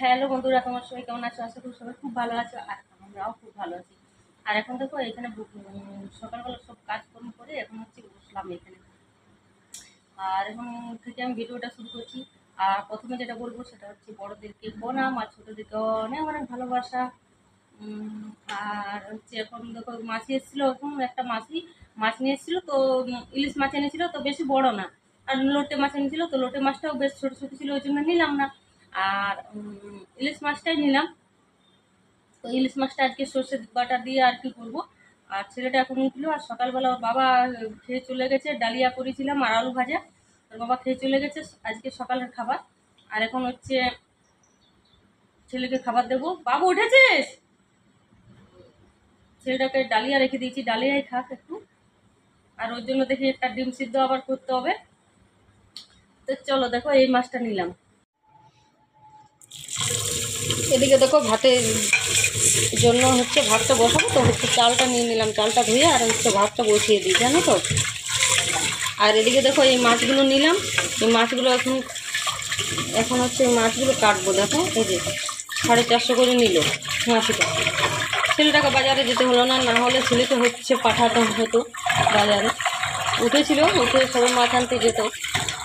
Hello বন্ধুরা, তোমার সবাই কেমন আছো? আশা করি সবাই খুব ভালো আছো, আর আমরাও খুব ভালো আছি। আর এখন দেখো এখানে সকালবেলা সব কাজকর্ম করে এখন হচ্ছে বসলাম এখানে। আর এখন থেকে আমি ভিডিওটা শুরু করছি। আর প্রথমে যেটা বলবো সেটা হচ্ছে বড়োদেরকে প্রণাম আর ছোটোদেরকে অনেক অনেক ভালোবাসা। আর হচ্ছে এখন দেখো মাছি এসেছিলো, এখন একটা মাছি মাছ নিয়ে এসেছিলো, তো ইলিশ মাছ এনেছিল, তো বেশি বড় না। আর লোটে মাছ এনেছিল, তো লোটে মাছটাও বেশ ছোটো ছোটো ছিল, ওই জন্য নিলাম না। আর ইলিশ মাছটাই নিলাম। তো ইলিশ মাছটা আজকে সর্ষে বাটা দিয়ে আর কি করবো। আর ছেলেটা এখন উঠলো, আর সকালবেলা ওর বাবা খেয়ে চলে গেছে, ডালিয়া করেছিলাম আর আলু ভাজা। ওর বাবা খেয়ে চলে গেছে আজকে সকালের খাবার। আর এখন হচ্ছে ছেলেকে খাবার দেবো। বাবু উঠেছিস? ছেলেটাকে ডালিয়া রেখে দিয়েছি, ডালিয়াই খাক একটু। আর ওর জন্য দেখি একটা ডিম সিদ্ধ আবার করতে হবে। তো চলো দেখো এই মাছটা নিলাম। এদিকে দেখো ভাতের জন্য হচ্ছে ভাতটা বসাবো, তো হচ্ছে চালটা নিয়ে নিলাম, চালটা ধুয়ে আর হচ্ছে ভাতটা বসিয়ে দিই, জানো তো। আর এদিকে দেখো এই মাছগুলো নিলাম। এই মাছগুলো এখন এখন হচ্ছে মাছগুলো কাটবো। দেখো এই যে 450 করে নিল মাছটা। ছেলেটাকে বাজারে যেতে হলো না, না হলে ছেলেকে হচ্ছে পাঠাতে হতো বাজারে। উঠেছিল, উঠে সবাই মাছ আনতে যেত,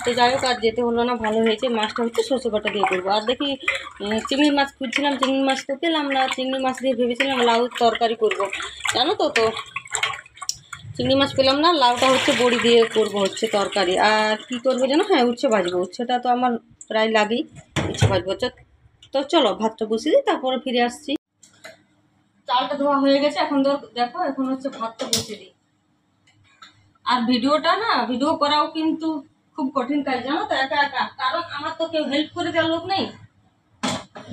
তো যাই হোক আর যেতে হলো না, ভালো হয়েছে। মাছটা হচ্ছে সর্ষে বাটা দিয়ে করবো। আর দেখি চিংড়ি মাছ খুঁজছিলাম, চিংড়ি মাছ তো পেলাম না। চিংড়ি মাছ দিয়ে ভেবেছিলাম লাউ তরকারি করব, জানো তো। তো চিংড়ি মাছ পেলাম না, লাউটা হচ্ছে বড়ি দিয়ে করব হচ্ছে তরকারি। আর কি করবো যেন, হ্যাঁ উচ্ছে ভাজবো, উচ্ছেটা তো আমার প্রায় লাগেই, উচ্ছে ভাজবো। তো চলো ভাতটা বসিয়ে দিই, তারপরে ফিরে আসছি। চালটা ধোয়া হয়ে গেছে, এখন দেখো এখন হচ্ছে ভাতটা বসিয়ে দিই। আর ভিডিও করাও কিন্তু খুব কঠিন কাজ, জানো তো, একা একা। কারণ আমার তো কেউ হেল্প করে দেওয়ার লোক নেই,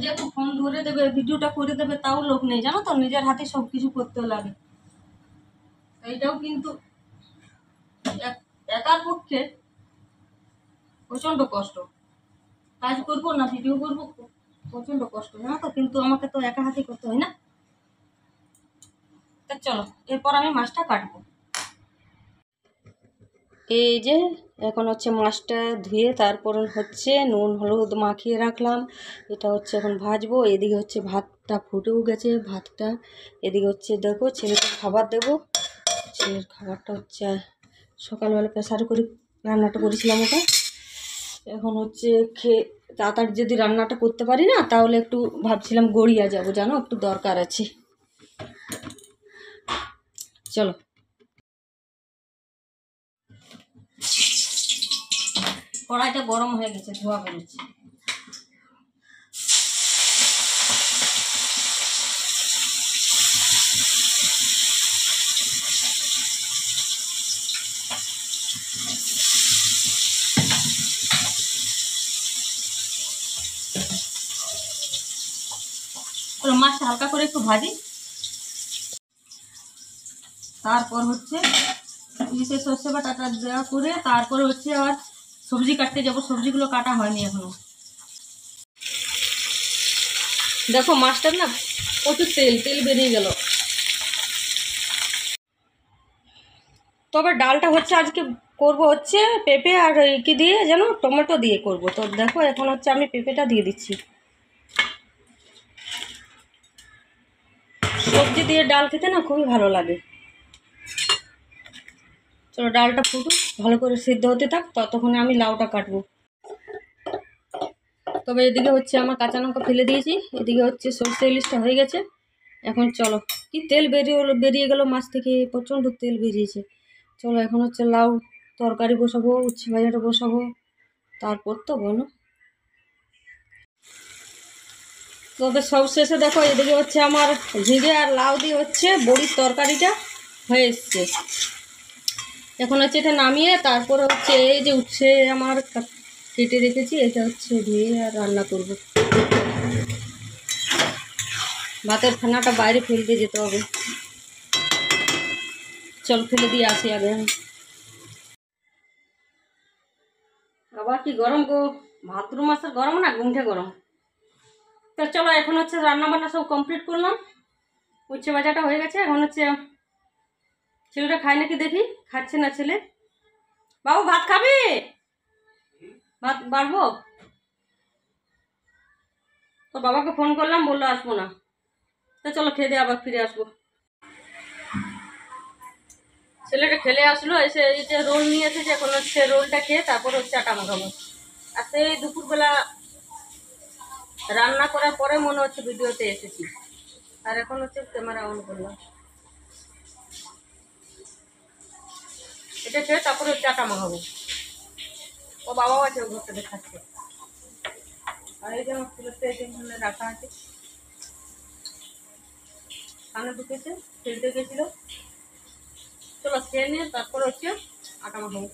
যে একটু ফোন ধরে দেবে ভিডিওটা করে দেবে, তাও লোক নেই, জানো তো। নিজের হাতে সব কিছু করতে লাগে। এইটাও কিন্তু একার পক্ষে প্রচন্ড কষ্ট। কাজ করবো না ভিডিও করবো, প্রচন্ড কষ্ট, জানো তো। কিন্তু আমাকে তো একা হাতে করতে হয় না। তা চলো এরপর আমি মাছটা কাটবো। এই যে এখন হচ্ছে মাছটা ধুয়ে তারপর হচ্ছে নুন হলুদ মাখিয়ে রাখলাম, এটা হচ্ছে এখন ভাজবো। এদিকে হচ্ছে ভাতটা ফুটেও গেছে ভাতটা। এদিকে হচ্ছে দেখো ছেলেকে খাবার দেবো। ছেলের খাবারটা হচ্ছে সকালবেলা প্রেসারে করে রান্নাটা করেছিলাম ওটা। এখন হচ্ছে খেয়ে তাড়াতাড়ি যদি রান্নাটা করতে পারি না, তাহলে একটু ভাবছিলাম গড়িয়া যাবো, জানো, একটু দরকার আছে। চলো। কড়াইটা গরম হয়ে গেছে, ধোয়া বেরোচ্ছে। মাছটা হালকা করে একটু ভাজি, তারপর হচ্ছে ইলিশে সর্ষে বাটাটা দেওয়া করে তারপরে হচ্ছে আবার সবজি কাটতে যাবো। সবজিগুলো কাটা হয়নি এখনো। দেখো মাছটার না প্রচুর তেল তেল বেরিয়ে গেল। তবে ডালটা হচ্ছে আজকে করব হচ্ছে পেঁপে আর কি দিয়ে যেন, টমেটো দিয়ে করব। তো দেখো এখন হচ্ছে আমি পেঁপেটা দিয়ে দিচ্ছি। সবজি দিয়ে ডাল খেতে না খুবই ভালো লাগে। চলো ডালটা ফুটুক, ভালো করে সিদ্ধ হতে থাক, ততক্ষণে আমি লাউটা কাটবো। তবে এদিকে হচ্ছে আমার কাঁচা লঙ্কা ফেলে দিয়েছি, এদিকে হচ্ছে সর্ষে ইলিশটা হয়ে গেছে। এখন চলো, কি তেল বেরিয়ে গেল মাছ থেকে, প্রচণ্ড তেল বেরিয়েছে। চলো এখন হচ্ছে লাউ তরকারি বসাবো, উচ্ছে ভাজাটা বসাবো, তারপর তো বলো। তবে সব শেষে দেখো এদিকে হচ্ছে আমার ঝিঙে আর লাউ দিয়ে হচ্ছে বড়ির তরকারিটা হয়ে এসছে। এখন হচ্ছে এটা নামিয়ে তারপরে হচ্ছে এই যে উচ্ছে আমার কেটে রেখেছি, এটা হচ্ছে ধুয়ে আর রান্না করবো। ভাতের খানাটা বাইরে ফেলতে যেতে হবে, চল ফেলে দিয়ে আসি আগে। আবার কি গরম গো, ভাদ্র মাসের গরম না, গুঁঠে গরম। তো চলো এখন হচ্ছে রান্না বান্না সব কমপ্লিট করলাম, উচ্ছে ভাজাটা হয়ে গেছে। এখন হচ্ছে ছেলেটা খায় নাকি দেখি, খাচ্ছে না ছেলে। বাবু ভাত খাবি? ভাত বাড়বো? তো বাবাকে ফোন করলাম, বললো আসবো না। তো চলো খেয়ে দিয়ে আবার ফিরে আসবো। ছেলেটা খেলে আসলো, এসে এই যে রোল নিয়ে এসেছে, এখন হচ্ছে রোলটা খেয়ে তারপর হচ্ছে আটা মাখাবো। আর সেই দুপুরবেলা রান্না করার পরে মনে হচ্ছে ভিডিওতে এসেছি, আর এখন হচ্ছে ক্যামেরা অন করলাম। এটা খেয়ে তারপরে হচ্ছে আটা মাখাবো। ও বাবাও আছে, ওই ঘরটা দেখাচ্ছে। আর এই যে আমার ফুলের এখানে রাখা আছে, কানে ঢুকেছে, খেলতে গেছিল। চলো খেয়ে নিয়ে তারপর হচ্ছে আটা মাখাবো।